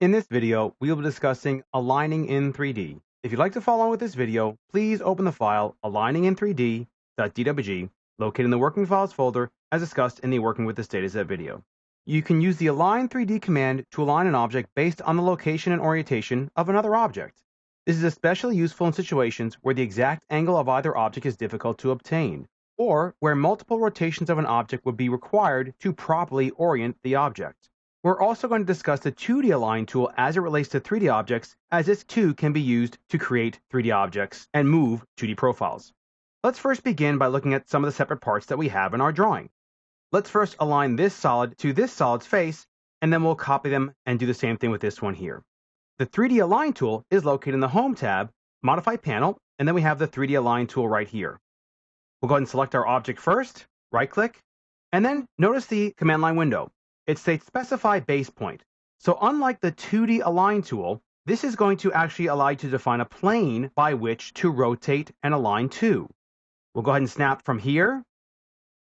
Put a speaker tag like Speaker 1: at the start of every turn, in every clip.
Speaker 1: In this video, we will be discussing aligning in 3D. If you'd like to follow along with this video, please open the file aligninginthreed.dwg located in the Working Files folder as discussed in the Working with this Dataset video. You can use the Align 3D command to align an object based on the location and orientation of another object. This is especially useful in situations where the exact angle of either object is difficult to obtain, or where multiple rotations of an object would be required to properly orient the object. We're also going to discuss the 2D Align tool as it relates to 3D objects, as this too can be used to create 3D objects and move 2D profiles. Let's first begin by looking at some of the separate parts that we have in our drawing. Let's first align this solid to this solid's face, and then we'll copy them and do the same thing with this one here. The 3D Align tool is located in the Home tab, Modify Panel, and then we have the 3D Align tool right here. We'll go ahead and select our object first, right-click, and then notice the command line window. It states specify base point. So unlike the 2D Align tool, this is going to actually allow you to define a plane by which to rotate and align to. We'll go ahead and snap from here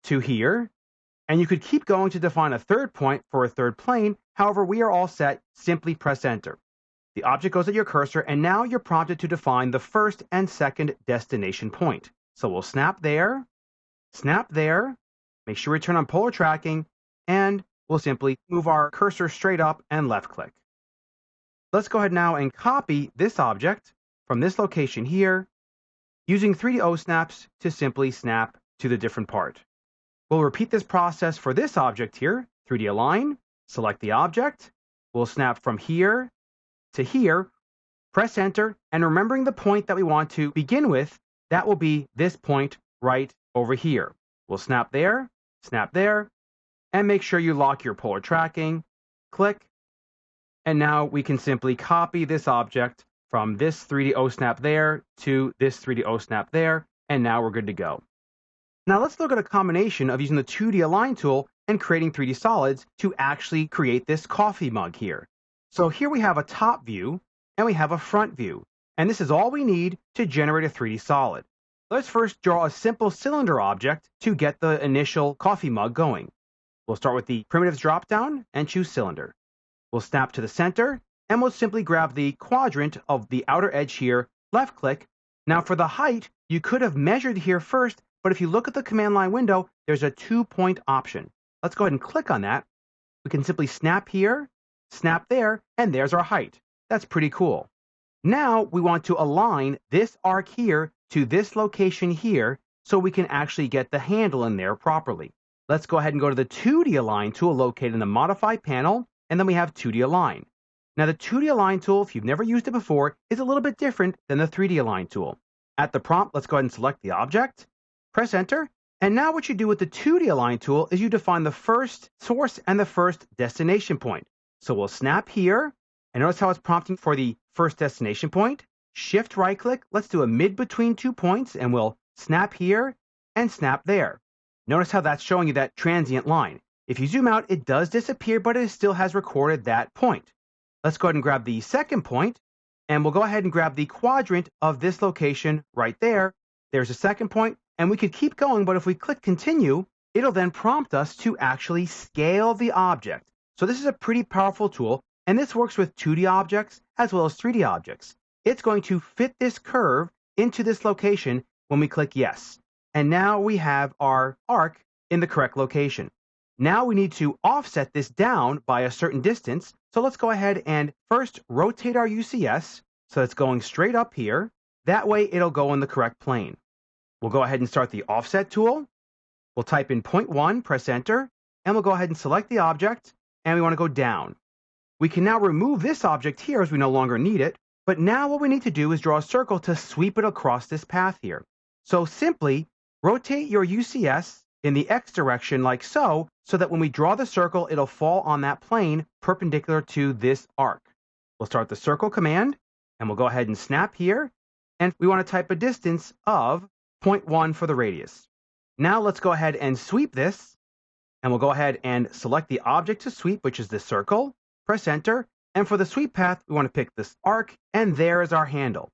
Speaker 1: to here, and you could keep going to define a third point for a third plane. However, we are all set. Simply press enter. The object goes at your cursor, and now you're prompted to define the first and second destination point. So we'll snap there, make sure we turn on polar tracking, and we'll simply move our cursor straight up and left click. Let's go ahead now and copy this object from this location here using 3D O snaps to simply snap to the different part. We'll repeat this process for this object here, 3D Align, select the object, we'll snap from here to here, press enter, and remembering the point that we want to begin with, that will be this point right over here. We'll snap there, and make sure you lock your polar tracking, click, and now we can simply copy this object from this 3D O snap there to this 3D O snap there, and now we're good to go. Now let's look at a combination of using the 2D Align tool and creating 3D solids to actually create this coffee mug here. So here we have a top view and we have a front view, and this is all we need to generate a 3D solid. Let's first draw a simple cylinder object to get the initial coffee mug going. We'll start with the primitives dropdown and choose cylinder. We'll snap to the center, and we'll simply grab the quadrant of the outer edge here, left click. Now for the height, you could have measured here first, but if you look at the command line window, there's a 2-point option. Let's go ahead and click on that. We can simply snap here, snap there, and there's our height. That's pretty cool. Now we want to align this arc here to this location here so we can actually get the handle in there properly. Let's go ahead and go to the 2D Align tool located in the Modify panel, and then we have 2D Align. Now the 2D Align tool, if you've never used it before, is a little bit different than the 3D Align tool. At the prompt, let's go ahead and select the object, press enter, and now what you do with the 2D Align tool is you define the first source and the first destination point. So we'll snap here, and notice how it's prompting for the first destination point. Shift right click, let's do a mid between 2 points, and we'll snap here and snap there. Notice how that's showing you that transient line. If you zoom out, it does disappear, but it still has recorded that point. Let's go ahead and grab the second point, and we'll go ahead and grab the quadrant of this location right there. There's a second point, and we could keep going, but if we click continue, it'll then prompt us to actually scale the object. So this is a pretty powerful tool, and this works with 2D objects as well as 3D objects. It's going to fit this curve into this location when we click yes. And now we have our arc in the correct location. Now we need to offset this down by a certain distance. So let's go ahead and first rotate our UCS so it's going straight up here. That way it'll go in the correct plane. We'll go ahead and start the offset tool. We'll type in 0.1, press enter, and we'll go ahead and select the object, and we want to go down. We can now remove this object here as we no longer need it, but now what we need to do is draw a circle to sweep it across this path here. So simply rotate your UCS in the X direction like so that when we draw the circle, it'll fall on that plane perpendicular to this arc. We'll start the circle command, and we'll go ahead and snap here, and we want to type a distance of 0.1 for the radius. Now let's go ahead and sweep this, and we'll go ahead and select the object to sweep, which is the circle, press enter, and for the sweep path, we want to pick this arc, and there is our handle.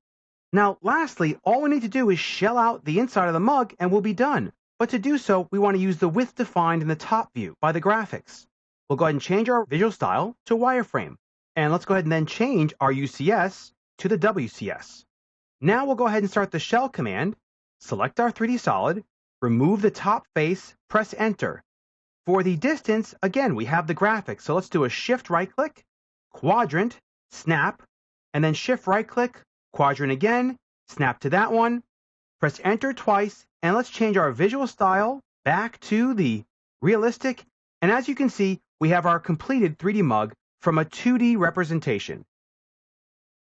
Speaker 1: Now, lastly, all we need to do is shell out the inside of the mug, and we'll be done. But to do so, we want to use the width defined in the top view by the graphics. We'll go ahead and change our visual style to wireframe. And let's go ahead and then change our UCS to the WCS. Now we'll go ahead and start the shell command, select our 3D solid, remove the top face, press enter. For the distance, again, we have the graphic. So let's do a shift right click, quadrant, snap, and then shift right click, quadrant again, snap to that one, press enter twice, and let's change our visual style back to the realistic. And as you can see, we have our completed 3D mug from a 2D representation.